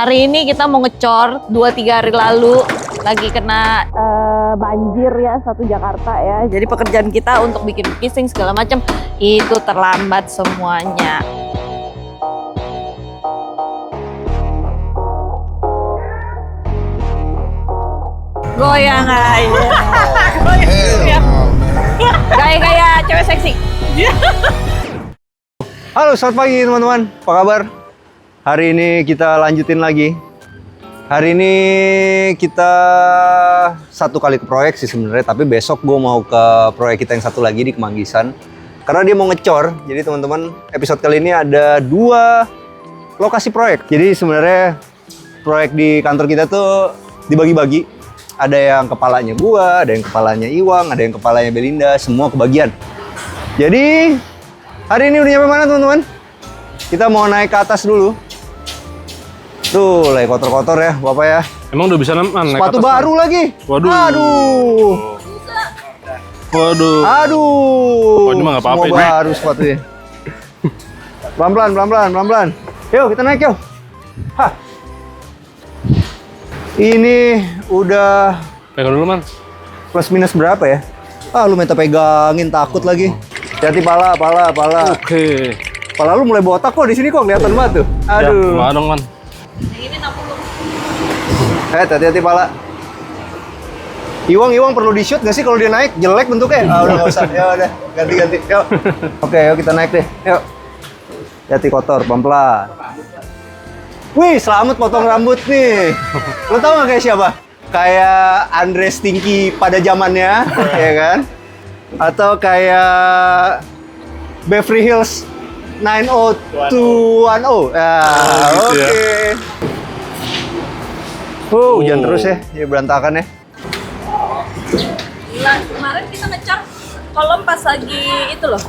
Hari ini kita mau ngecor 2-3 hari lalu lagi kena banjir ya satu Jakarta ya. Jadi pekerjaan kita untuk bikin casing segala macam itu terlambat semuanya. Goyang aja. Gaya-gaya cewek seksi. Halo, selamat pagi teman-teman. Apa kabar? Hari ini kita lanjutin lagi. Hari ini kita satu kali ke proyek sih sebenarnya, tapi besok gue mau ke proyek kita yang satu lagi di Kemanggisan. Karena dia mau ngecor. Jadi teman-teman, episode kali ini ada 2 lokasi proyek. Jadi sebenarnya proyek di kantor kita tuh dibagi-bagi. Ada yang kepalanya gua, ada yang kepalanya Iwang, ada yang kepalanya Belinda, semua kebagian. Jadi hari ini udah nyampe mana teman-teman? Kita mau naik ke atas dulu. Tuh, lagi kotor-kotor ya Bapak ya. Emang udah bisa naik sepatu atas, baru man? lagi. Waduh. Aduh. Waduh. Aduh. Oh, ini mah nggak apa-apa semua ini. baru sepatunya. Pelan-pelan, pelan-pelan, pelan-pelan. Yuk kita naik yuk. Hah. Ini udah Pegang dulu, Man. plus minus berapa ya? Ah, lu minta pegangin, takut lagi. Hati-hati pala. Oke. Pala lu mulai botak kok di sini kok kelihatan banget tuh. Aduh. Ya, dong, Man. Yang ini 60. Hati-hati pala. Iwang perlu di-shoot nggak sih kalau dia naik? Jelek bentuknya. Ah, udah nggak usah. Ya udah, ganti. Yuk. Oke, yuk kita naik deh. Yuk. Hati kotor, pelan-pelan. Wih, Selamat potong rambut nih. Lo tau nggak kayak siapa? Kayak Andre Stinky pada zamannya, ya kan? Atau kayak Beverly Hills 90210. gitu Oke. ya. Hujan terus ya, ya berantakan ya. Gila, kemarin kita ngecor kolom pas lagi itu loh.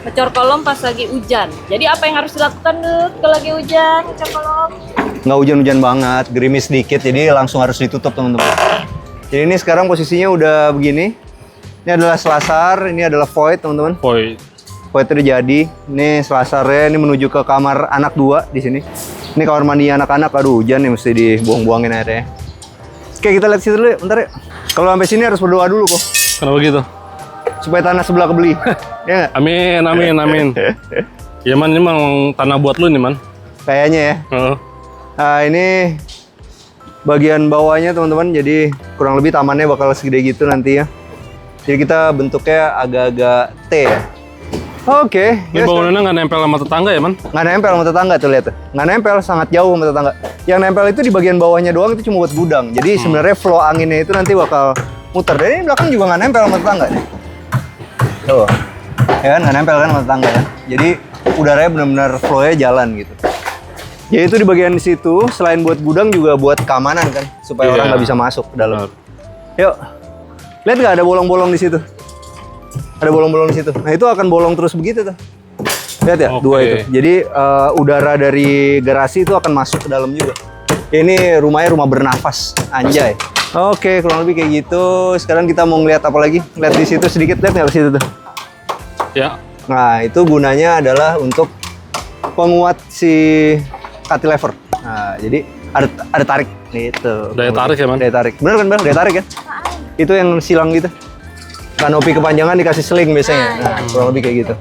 Ngecor kolom pas lagi hujan. Jadi apa yang harus dilakukan Dut kalau lagi hujan ngecor kolom? Nggak hujan-hujan banget, gerimis dikit, jadi langsung harus ditutup teman-teman. Jadi ini sekarang posisinya udah begini. Ini adalah selasar, ini adalah void teman-teman. Void. Void itu jadi. Ini selasarnya, ini menuju ke kamar anak 2 di sini. Ini kamar mandi anak-anak, aduh hujan nih mesti dibuang-buangin airnya. Oke, kita lihat situ dulu, bentar ya. Kalau sampai sini harus berdoa dulu kok, Kenapa gitu? supaya tanah sebelah kebeli. Ya nggak? Amin. Ya, Man, ini emang tanah buat lu nih, Man. Kayaknya ya. Heeh. Nah, ini bagian bawahnya teman-teman, jadi kurang lebih tamannya bakal segede gitu nanti ya. Jadi kita bentuknya agak-agak T ya. Oke. Ini bangunannya nggak nempel sama tetangga ya, Man? Nggak nempel sama tetangga tuh, lihat tuh. Nggak nempel, sangat jauh sama tetangga. Yang nempel itu di bagian bawahnya doang, itu cuma buat gudang. Jadi sebenarnya flow anginnya itu nanti bakal muter. Dan ini belakang juga nggak nempel sama tetangga nih. Tuh. Ya kan, nggak nempel kan sama tetangga kan. Jadi udaranya benar-benar flow-nya jalan gitu. Ya itu di bagian situ, selain buat gudang juga buat keamanan kan, supaya Iya. orang nggak bisa masuk ke dalam. Benar. Yuk, lihat nggak ada bolong-bolong di situ? Ada bolong-bolong di situ. Nah itu akan bolong terus begitu tuh. Lihat ya, Oke. 2 itu. Jadi udara dari garasi itu akan masuk ke dalam juga. Ini rumahnya rumah bernafas, anjay. Oke, kurang lebih kayak gitu. Sekarang kita mau ngeliat apa lagi? Lihat di situ sedikit, lihat nggak di situ tuh? Ya. Nah itu gunanya adalah untuk penguat si cantilever. Nah, jadi ada tarik gitu. Daya tarik ya, Man? Daya tarik. Bener kan, Bang? Daya tarik ya? Itu yang silang gitu. Kanopi kepanjangan dikasih seling biasanya. Nah, kurang lebih kayak gitu.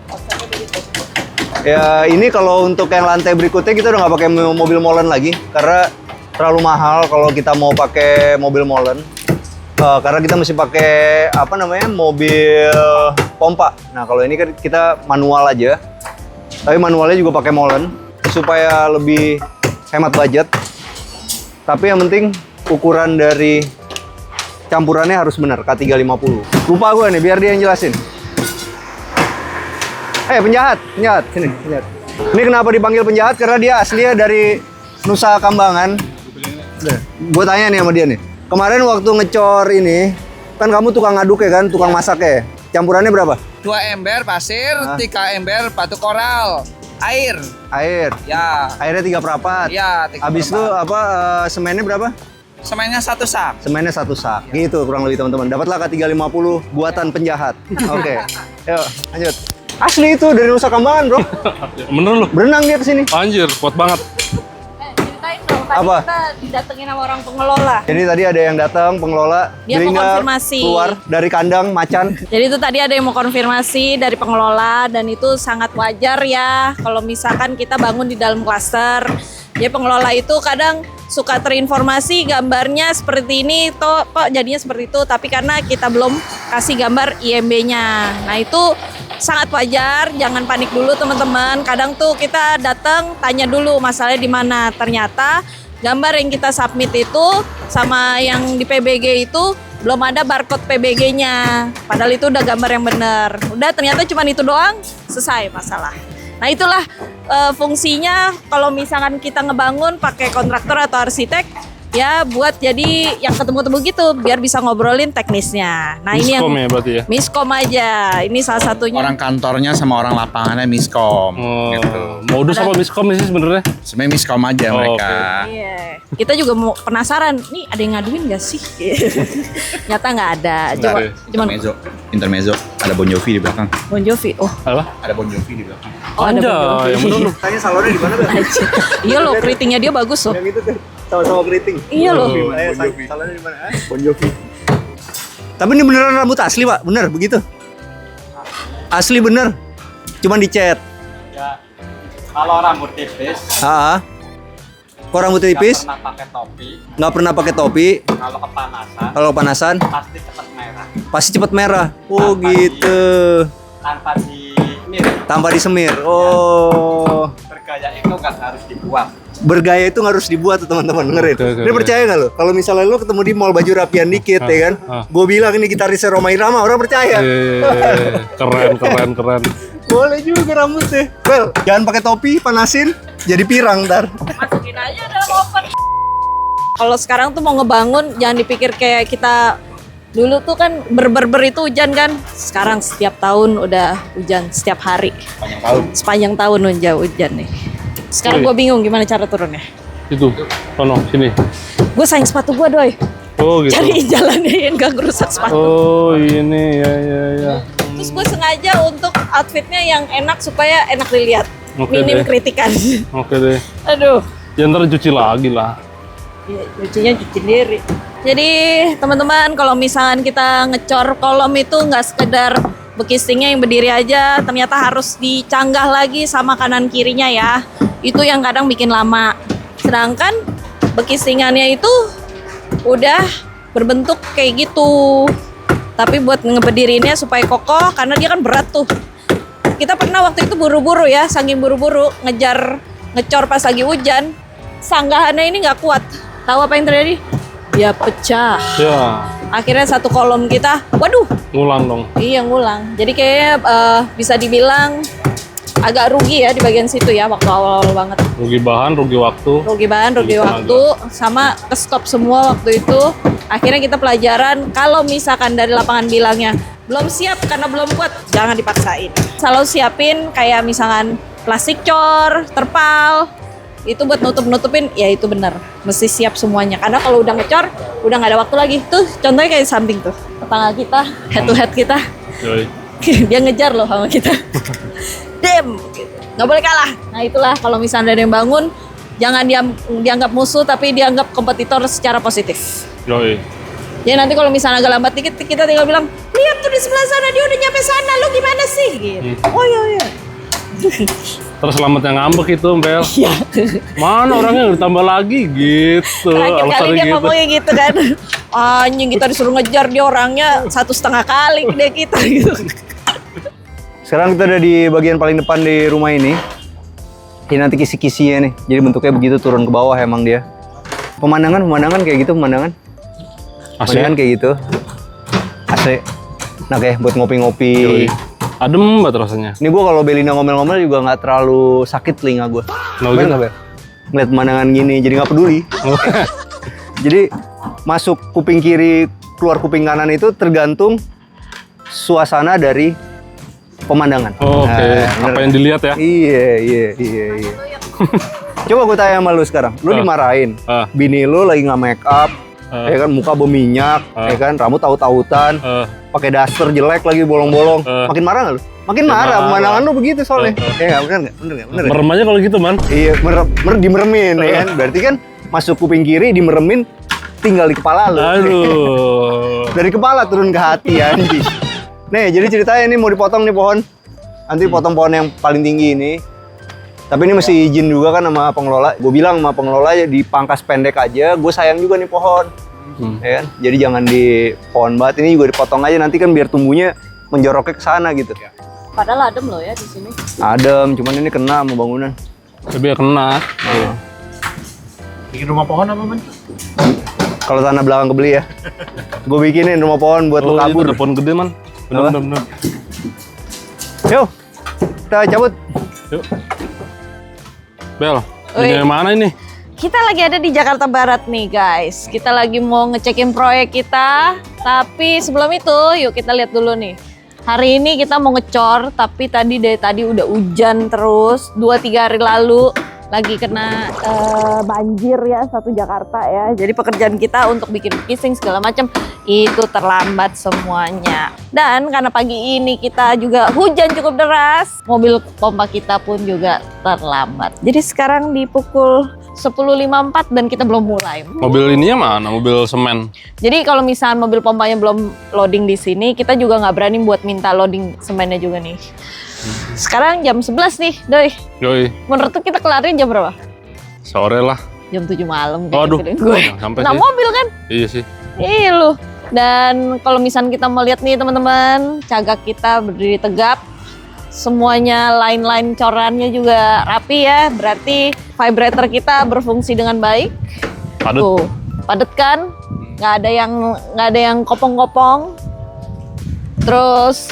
Ya, ini kalau untuk yang lantai berikutnya kita udah nggak pakai mobil molen lagi karena terlalu mahal kalau kita mau pakai mobil molen. Karena kita mesti pakai apa namanya? Mobil pompa. Nah, kalau ini kan kita manual aja. Tapi manualnya juga pakai molen supaya lebih hemat budget. Tapi yang penting ukuran dari campurannya harus benar, K350. Lupa gue nih, biar dia yang jelasin. Penjahat, sini, penjahat. Ini kenapa dipanggil penjahat? Karena dia aslinya dari Nusa Kambangan. Gue tanya nih sama dia nih. Kemarin waktu ngecor ini, kan kamu tukang ngaduk ya kan, tukang masak ya. Campurannya berapa? 2 ember pasir, 3 ember batu koral, air. Air. Ya. Airnya 3/4. Ya, 3/4. Habis itu semennya berapa? Semennya 1 sak. Semennya 1 sak. Gitu kurang lebih teman-teman. Dapatlah K350 buatan penjahat. Oke. Yuk, lanjut. Asli itu dari Nusa Kambangan, bro. Bener lu? Berenang dia kesini. Anjir, kuat banget. Ceritain dong. tadi Apa? kita didatengin sama orang pengelola. Jadi tadi ada yang datang pengelola, Dia mau Belinda konfirmasi. keluar dari kandang macan. Jadi itu tadi ada yang mau konfirmasi dari pengelola dan itu sangat wajar ya kalau misalkan kita bangun di dalam klaster. Ya pengelola itu kadang suka terinformasi gambarnya seperti ini, toh kok jadinya seperti itu. Tapi karena kita belum kasih gambar IMB-nya. Nah itu sangat wajar, jangan panik dulu teman-teman. Kadang tuh kita datang tanya dulu masalahnya di mana. Ternyata gambar yang kita submit itu sama yang di PBG itu belum ada barcode PBG-nya. Padahal itu udah gambar yang benar. Udah ternyata cuma itu doang, selesai masalah. Nah itulah fungsinya kalau misalkan kita ngebangun pakai kontraktor atau arsitek ya buat jadi yang ketemu-temu gitu biar bisa ngobrolin teknisnya. Nah ini yang Miskom ya berarti ya? miskom aja. Ini salah satunya. Orang kantornya sama orang lapangannya miskom. Oh, Gitu. modus apa miskom sih sebenarnya? Sebenarnya miskom aja Oh, mereka. Iya. Kita juga mau penasaran, nih ada yang ngaduin gak sih? Nyata nggak ada. Coba, Oke. cuman Intermezzo. Ada Bon Jovi di belakang. Bon Jovi. Oh, Apa? Ada Bon Jovi di belakang. oh ada Bon Anjay, Jovi. yang bener lu. Tanya salonnya di mana tuh? Iya loh, keritingnya dia bagus loh. Yang itu tuh, sama-sama keriting. Iya loh. Salonnya di mana? Bon Jovi. Tapi ini beneran rambut asli, Pak? Bener begitu? Asli bener? Cuman dicat? Ya, kalau rambut tipis, Ah. Kok rambut tipis? nggak pernah pakai topi. Nggak pernah pakai topi. Kalau kepanasan, Kalau kepanasan pasti cepat merah. pasti cepet merah. Oh Tanpa gitu. Tanpa dimirip. Tanpa disemir. Oh. Bergaya itu nggak harus dibuat. Bergaya itu nggak harus dibuat tuh teman-teman, dengerin. Oke, oke, Ini oke. percaya nggak lo? Kalau misalnya lo ketemu di mall baju rapian dikit ya kan, gue bilang ini gitarisnya Rhoma Irama, orang percaya. Keren. Boleh juga rambutnya. Well, jangan pakai topi, panasin, jadi pirang ntar. Masukin aja dalam oven. Kalau sekarang tuh mau ngebangun, jangan dipikir kayak kita dulu tuh kan ber itu hujan kan. Sekarang setiap tahun udah hujan setiap hari. Sepanjang tahun hujan nih. Sekarang Woi. gue bingung gimana cara turunnya. Itu, sono, sini. Gue sayang sepatu gue doi. Oh gitu. Cariin jalannya yang gak ngerusak sepatu. Oh ini ya. Terus gue sengaja untuk outfitnya yang enak supaya enak dilihat. Oke Minim deh. kritikan. Oke deh. Aduh. Ya ntar cuci lagi lah. Ya, cucinya cuci sendiri. Jadi teman-teman kalau misalkan kita ngecor kolom itu nggak sekedar bekistingnya yang berdiri aja, ternyata harus dicanggah lagi sama kanan kirinya ya. Itu yang kadang bikin lama. Sedangkan bekistingannya itu udah berbentuk kayak gitu. Tapi buat ngebedirinnya supaya kokoh karena dia kan berat tuh. Kita pernah waktu itu buru-buru ya, saking buru-buru ngejar ngecor pas lagi hujan, sanggahannya ini nggak kuat. Tahu apa yang terjadi? Dia pecah. Ya, Akhirnya satu kolom kita, waduh, ngulang dong. iya ngulang. Jadi kayaknya bisa dibilang agak rugi ya di bagian situ ya waktu awal-awal banget. Rugi bahan, rugi waktu. Rugi bahan, rugi Rugi waktu, sama ke stop semua waktu itu. Akhirnya kita pelajaran kalau misalkan dari lapangan bilangnya belum siap karena belum kuat, jangan dipaksain. Selalu siapin kayak misalkan plastik cor, terpal, itu buat nutup-nutupin, ya itu bener. Mesti siap semuanya. Karena kalau udah ngecor, udah nggak ada waktu lagi. Tuh contohnya kayak samping tuh. Tetangga kita, head to head kita, Yoi. dia ngejar loh sama kita. Dem, gitu. Nggak boleh kalah. Nah itulah kalau misalnya ada yang bangun, jangan dianggap musuh tapi dianggap kompetitor secara positif. Yoi. Jadi nanti kalau misalnya agak lambat dikit, kita tinggal bilang, lihat tuh di sebelah sana dia udah nyampe sana, lo gimana sih? Gitu. Oh iya. Terus selamat yang ngambek itu, Mbel. Iya. Mana orangnya ditambah lagi gitu. Terakhir kali Alasannya dia gitu. ngomongnya gitu kan. Anjing kita disuruh ngejar dia orangnya 1,5 kali dia kita gitu. Sekarang kita udah di bagian paling depan di rumah ini. Ini nanti kisi-kisinya nih. Jadi bentuknya begitu turun ke bawah emang dia. Pemandangan kayak gitu, pemandangan kayak gitu. AC. Nah kayak buat ngopi-ngopi. Yoi. Adem banget rasanya. Ini gue kalau Belinda ngomel-ngomel juga nggak terlalu sakit telinga gue. Nggak gitu? Nggak, Bel? Ngeliat pemandangan gini, jadi nggak peduli. Jadi masuk kuping kiri, keluar kuping kanan itu tergantung suasana dari pemandangan. Oh, oke. Nah, Apa bener. yang dilihat ya? Iya. Coba gue tanya sama lu sekarang, lu dimarahin, bini lu lagi nggak make up, ya kan muka berminyak, ya kan rambut taut-tautan, pakai daster jelek lagi bolong-bolong, makin marah nggak lu? Makin marah, marah. pemandangan lu begitu soalnya. Ya nggak, bener nggak? Merem aja kalau gitu, Man. Iya, dimeremin ya kan. Berarti kan masuk kuping kiri, dimeremin, tinggal di kepala lu. Aduh. Dari kepala turun ke hati anjing. Nih, jadi ceritanya ini mau dipotong nih pohon. Nanti potong pohon yang paling tinggi ini. Tapi ini mesti izin juga kan sama pengelola. Gue bilang sama pengelola ya dipangkas pendek aja. Gue sayang juga nih pohon. Ya kan? Jadi jangan di pohon banget. Ini juga dipotong aja nanti kan biar tumbuhnya menjoroknya ke sana gitu. Padahal adem loh ya di sini. Adem, cuman ini kena sama bangunan. Tapi ya kena. Bikin rumah pohon apa, Man? Kalau tanah belakang kebeli ya. Gue bikinin rumah pohon buat lo kabur. Itu pohon gede, Man. Apa? Bener. Yuk, kita cabut. Yuk. Bel, Oi. ini mana ini? Kita lagi ada di Jakarta Barat nih guys. Kita lagi mau ngecekin proyek kita. Tapi sebelum itu, yuk kita lihat dulu nih. Hari ini kita mau ngecor, tapi dari tadi udah hujan terus. 2-3 hari lalu lagi kena banjir ya satu Jakarta ya. Jadi pekerjaan kita untuk bikin casing segala macam itu terlambat semuanya. Dan karena pagi ini kita juga hujan cukup deras, mobil pompa kita pun juga terlambat. Jadi sekarang di pukul 10.54 dan kita belum mulai. Mobil ininya mana? Mobil semen. Jadi kalau misalnya mobil pompanya belum loading di sini, kita juga nggak berani buat minta loading semennya juga nih. Sekarang jam 11 nih, Doi. Yoi, Menurut tuh kita kelarin jam berapa? sore lah. Jam 7 malam. Waduh, gue. sampai Nah sih. mobil kan? Iya sih. Iya lu. Dan kalau misalnya kita mau lihat nih teman-teman, cagak kita berdiri tegap. Semuanya line-line corannya juga rapi ya. Berarti vibrator kita berfungsi dengan baik. Padet. Tuh, padet kan? Nggak ada yang kopong-kopong. Terus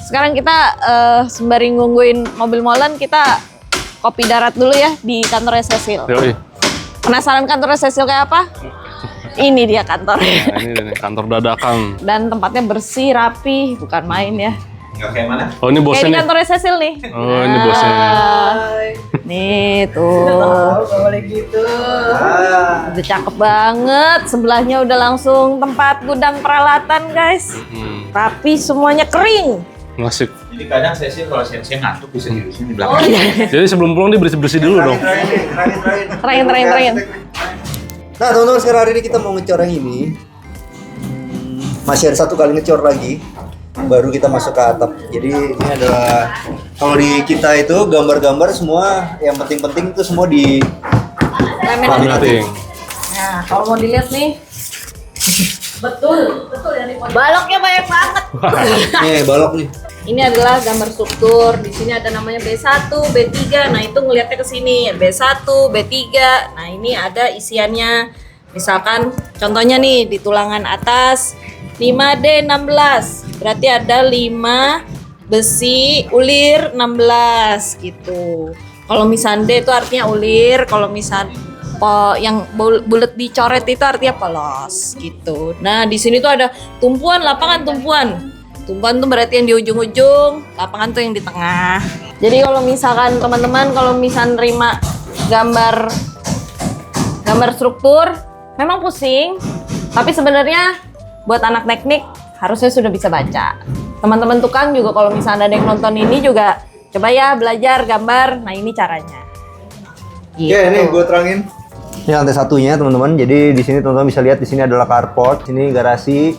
sekarang kita sembari nungguin mobil molen, kita kopi darat dulu ya di kantornya Cecil. Yoi. Penasaran kantornya Cecil kayak apa? Ini dia kantornya. Nah, ini nih, kantor dadakan. Dan tempatnya bersih, rapi, bukan main ya. Nggak kayak mana? Oh, ini Kayak bosnya di nih. kantornya Cecil nih. Oh, ini bosnya. Nih tuh. Udah cakep banget. Sebelahnya udah langsung tempat gudang peralatan guys. Rapi, semuanya kering. Ngasih. Jadi kadang saya sih kalau saya ngantuk bisa tidurin di belakang. Oh iya. Jadi sebelum pulang dia bersih-bersih dulu dong. Terakhir. Nah teman-teman, sekarang hari ini kita mau ngecor yang ini. Masih ada satu kali ngecor lagi, baru kita masuk ke atap. Jadi ini adalah, kalau di kita itu gambar-gambar semua yang penting-penting itu semua di Laminating. Nah, kalau mau dilihat nih, betul yang di baloknya banyak banget. nih balok nih. Ini adalah gambar struktur. Di sini ada namanya B1, B3. Nah, itu ngelihatnya ke sini. B1, B3. Nah, ini ada isiannya. Misalkan contohnya nih di tulangan atas 5D16. Berarti ada 5 besi ulir 16 gitu. Kalau misal D itu artinya ulir, kalau misal yang bulat dicoret itu artinya polos gitu. Nah, di sini tuh ada tumpuan, lapangan tumpuan. Tumpuan tuh berarti yang di ujung-ujung, lapangan tuh yang di tengah. Jadi kalau misalkan teman-teman kalau misal nerima gambar struktur, memang pusing, tapi sebenarnya buat anak teknik harusnya sudah bisa baca. Teman-teman tukang juga kalau misalnya ada yang nonton ini juga coba ya belajar gambar. Nah, ini caranya. Gitu. Ya ini gue terangin. Ini lantai satunya teman-teman. Jadi di sini teman-teman bisa lihat di sini adalah carport, sini garasi.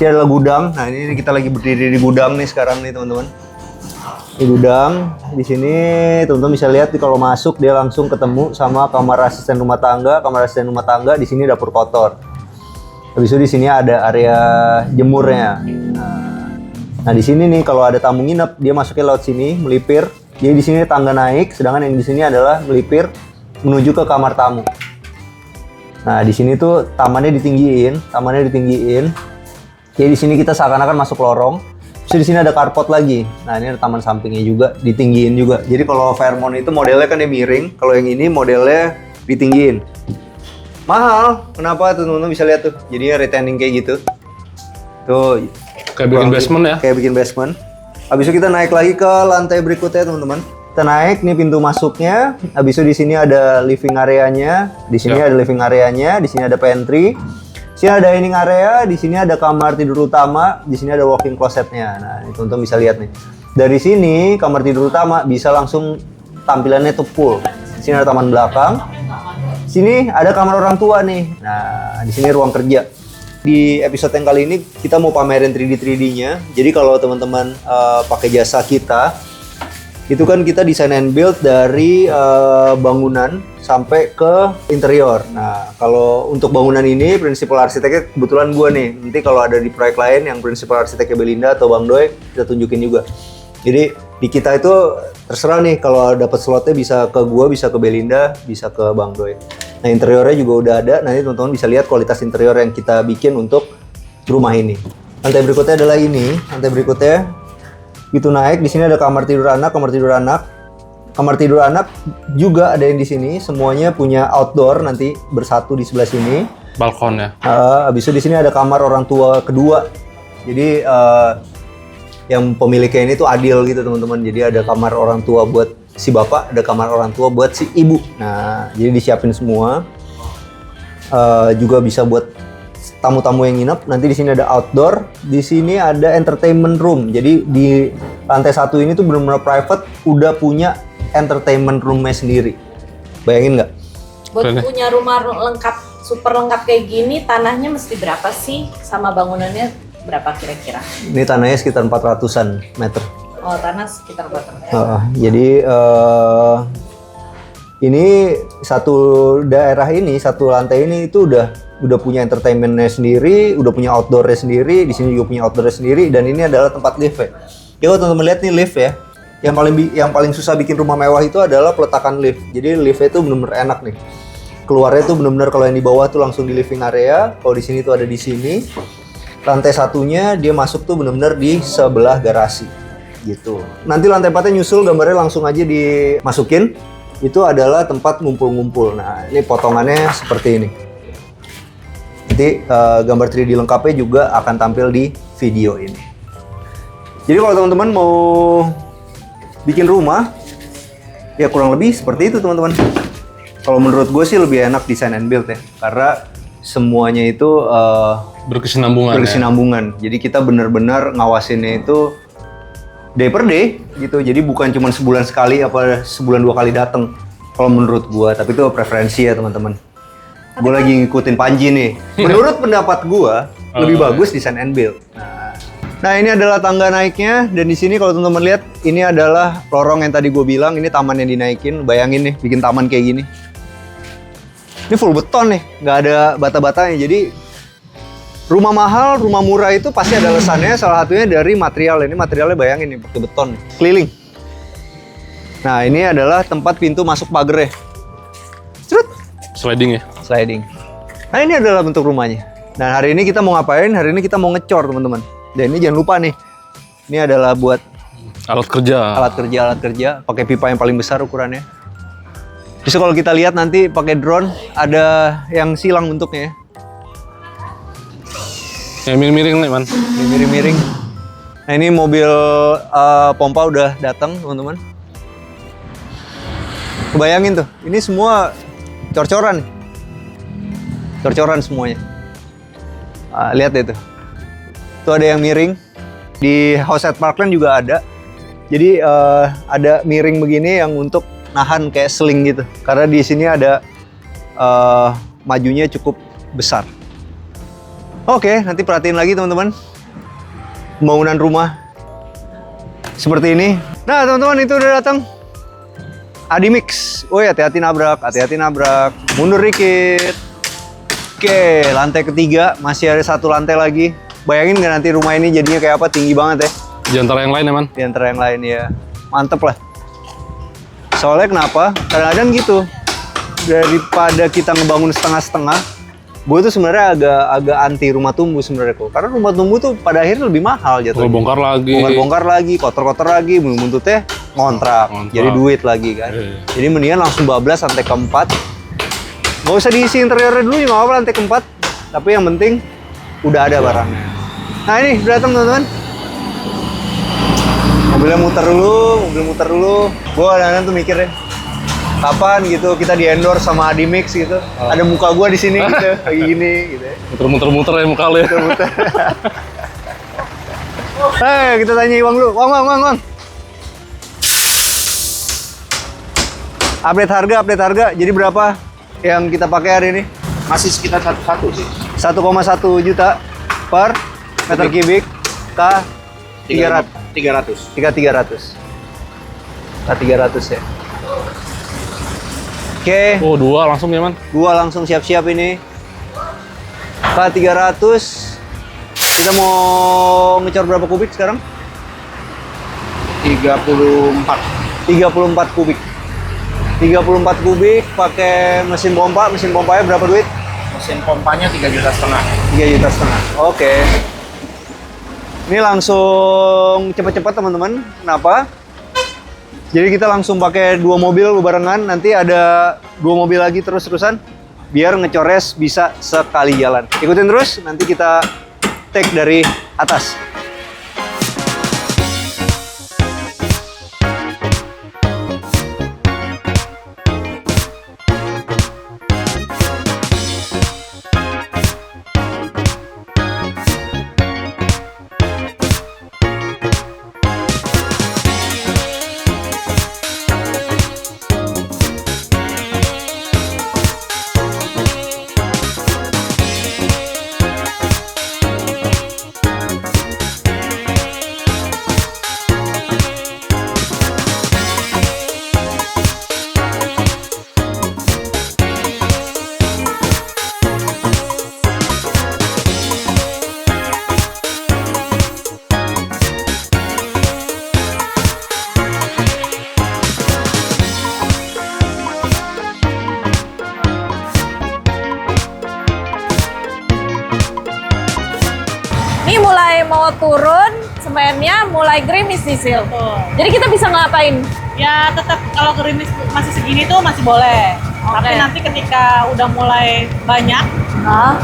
Ini adalah gudang. Nah, ini kita lagi berdiri di gudang nih sekarang nih, teman-teman. Di gudang. Di sini teman-teman bisa lihat kalau masuk dia langsung ketemu sama kamar asisten rumah tangga. Kamar asisten rumah tangga di sini dapur kotor. Habis itu di sini ada area jemurnya. Nah, di sini nih kalau ada tamu nginep, dia masuknya lewat sini, melipir. Jadi di sini tangga naik, sedangkan yang di sini adalah melipir menuju ke kamar tamu. Nah, di sini tuh tamannya ditinggiin. Jadi di sini kita seakan-akan masuk lorong. Terus di sini ada carport lagi. Nah, ini ada taman sampingnya juga, ditinggiin juga. Jadi kalau Fairmont itu modelnya kan dia miring, kalau yang ini modelnya ditinggiin. Mahal. Kenapa tuh teman-teman bisa lihat tuh. Jadinya retaining kayak gitu. Tuh. Kayak bikin basement ya? Kayak bikin basement. Habis itu kita naik lagi ke lantai berikutnya, teman-teman. Kita naik nih pintu masuknya. Habis itu di sini ada living areanya, di sini ada living areanya, di sini ada pantry. Di sini ada dining area, di sini ada kamar tidur utama, di sini ada walk-in closetnya. Nah, ini teman-teman bisa lihat nih. Dari sini kamar tidur utama bisa langsung tampilannya tuh full. Di sini ada taman belakang. Sini ada kamar orang tua nih. Nah, di sini ruang kerja. Di episode yang kali ini kita mau pamerin 3D-nya. Jadi kalau teman-teman pakai jasa kita, itu kan kita design and build dari bangunan sampai ke interior. Nah, kalau untuk bangunan ini prinsipal arsiteknya kebetulan gua nih. Nanti kalau ada di proyek lain yang prinsipal arsiteknya Belinda atau Bang Doi, kita tunjukin juga. Jadi di kita itu terserah nih, kalau dapat slotnya bisa ke gua, bisa ke Belinda, bisa ke Bang Doi. Nah, interiornya juga udah ada. Nanti teman-teman bisa lihat kualitas interior yang kita bikin untuk rumah ini. Lantai berikutnya adalah ini. Lantai berikutnya gitu naik. Di sini ada kamar tidur anak, kamar tidur anak. Kamar tidur anak juga ada yang di sini. Semuanya punya outdoor, nanti bersatu di sebelah sini. Balkon ya. Habis itu di sini ada kamar orang tua kedua. Jadi yang pemiliknya ini tuh adil gitu teman-teman. Jadi ada kamar orang tua buat si bapak, ada kamar orang tua buat si ibu. Nah, jadi disiapin semua. Juga bisa buat tamu-tamu yang nginep. Nanti di sini ada outdoor. Di sini ada entertainment room. Jadi di lantai 1 ini tuh benar-benar private, udah punya entertainment room-nya sendiri. Bayangin nggak? Buat Keren ya? punya rumah lengkap, super lengkap kayak gini, tanahnya mesti berapa sih? Sama bangunannya berapa kira-kira? Ini tanahnya sekitar 400-an meter. Oh, tanah sekitar berapa? Jadi ini satu daerah ini, satu lantai ini itu udah punya entertainment-nya sendiri, udah punya outdoor-nya sendiri, di sini juga punya outdoor-nya sendiri, dan ini adalah tempat lift ya. Ya kalau teman-teman lihat nih lift ya, yang paling susah bikin rumah mewah itu adalah peletakan lift. Jadi liftnya itu benar-benar enak nih. Keluarnya tuh benar-benar kalau yang di bawah tuh langsung di living area, kalau di sini tuh ada di sini. Lantai satunya dia masuk tuh benar-benar di sebelah garasi gitu. Nanti lantai 4-nya nyusul, gambarnya langsung aja dimasukin. Itu adalah tempat ngumpul-ngumpul. Nah, ini potongannya seperti ini. Nanti gambar 3D lengkapnya juga akan tampil di video ini. Jadi kalau teman-teman mau bikin rumah, ya kurang lebih seperti itu teman-teman. Kalau menurut gue sih lebih enak design and build ya, karena semuanya itu berkesinambungan. Jadi kita benar-benar ngawasinnya itu day per day gitu. Jadi bukan cuma sebulan sekali apa sebulan 2 kali datang. Kalau menurut gue, tapi itu preferensi ya teman-teman. Gue lagi ngikutin Panji nih. Menurut pendapat gue lebih bagus design and build. Nah ini adalah tangga naiknya, dan di sini kalau teman-teman lihat ini adalah lorong yang tadi gue bilang, ini taman yang dinaikin. Bayangin nih bikin taman kayak gini. Ini full beton nih, nggak ada bata-batanya. Jadi rumah mahal, rumah murah itu pasti ada alasannya. Salah satunya dari material. Ini materialnya bayangin nih pakai beton keliling. Nah ini adalah tempat pintu masuk pagar ya. Cerut. Sliding ya. Sliding. Nah ini adalah bentuk rumahnya. Nah hari ini kita mau ngapain? Hari ini kita mau ngecor teman-teman. Dan ini jangan lupa nih, ini adalah buat Alat kerja. pakai pipa yang paling besar ukurannya. Bisa kalau kita lihat nanti pakai drone, ada yang silang bentuknya ya. Yang miring-miring nih man. Ini miring-miring. Nah ini mobil pompa udah datang teman-teman. Bayangin tuh, ini semua cor-coran. Cor-coran semuanya. Lihat deh tuh. Tuh ada yang miring. Di House at Parkland juga ada. Jadi ada miring begini yang untuk nahan kayak sling gitu. Karena di sini ada majunya cukup besar. Oke, nanti perhatiin lagi teman-teman. Pembangunan rumah seperti ini. Nah teman-teman, itu udah datang. Adimix. Woi, hati-hati nabrak, Mundur dikit. Oke, lantai ketiga. Masih ada satu lantai lagi. Bayangin nggak nanti rumah ini jadinya kayak apa? Tinggi banget ya. Di antara yang lain ya man. Di antara yang lain ya. Mantep lah. Soalnya kenapa? Kadang-kadang gitu. Daripada kita ngebangun setengah-setengah, gue tuh sebenarnya agak anti rumah tumbuh sebenarnya kok. Karena rumah tumbuh tuh pada akhirnya lebih mahal jatuhnya. Bongkar lagi. Kotor-kotor lagi, buntutnya ngontrak. Jadi duit lagi kan. Jadi mendingan langsung bablas lantai keempat. Gak usah diisi interiornya dulu, nggak apa-apa lantai keempat. Tapi yang penting udah ada barangnya. Nah ini udah datang teman-teman. Mobil muter dulu. Gue kadang-kadang tuh mikir ya, kapan gitu kita di endorse sama Adimix gitu. Ada muka gue di sini gitu, kayak gini gitu. Muter-muter ya muka lu ya. Kita tanya Iwang dulu. Wang. Update harga. Jadi berapa yang kita pakai hari ini? Masih sekitar 1,1 sih. 1,1 juta per meter kubik K 300. 300. K300 ya. Oke, Oh, 2 langsung ya, Man. gua langsung siap-siap ini. K300. Kita mau ngecor berapa kubik sekarang? 34. 34 kubik. 34 kubik pakai mesin pompa. Mesin pompanya berapa duit? Mesin pompanya 3,5 juta. 3,5 juta. Oke. Ini langsung cepat-cepat teman-teman. Kenapa? Jadi kita langsung pakai 2 mobil barengan. Nanti ada 2 mobil lagi terus-terusan. Biar ngecores bisa sekali jalan. Ikutin terus. Nanti kita take dari atas. Ini mulai mau turun, semennya mulai gerimis nih, Sil. Jadi kita bisa ngapain? Ya tetap kalau gerimis masih segini tuh masih boleh. Tapi nanti ketika udah mulai banyak,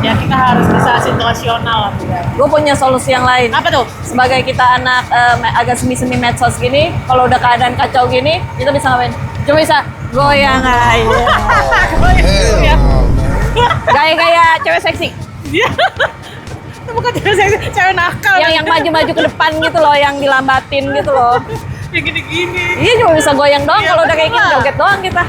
ya kita harus bisa situasional lah. Gue punya solusi yang lain. Apa tuh? Sebagai kita anak agak semi-semi medsos gini, kalau udah keadaan kacau gini, kita bisa ngapain? Cuma bisa goyang aja. Ya. Gaya-gaya cewek seksi. Itu bukan cewek nakal. Yang maju-maju ke depan gitu loh, yang dilambatin gitu loh. Yang gini-gini. Iya, cuma bisa goyang doang. Kalau udah kayak gini, joget doang kita.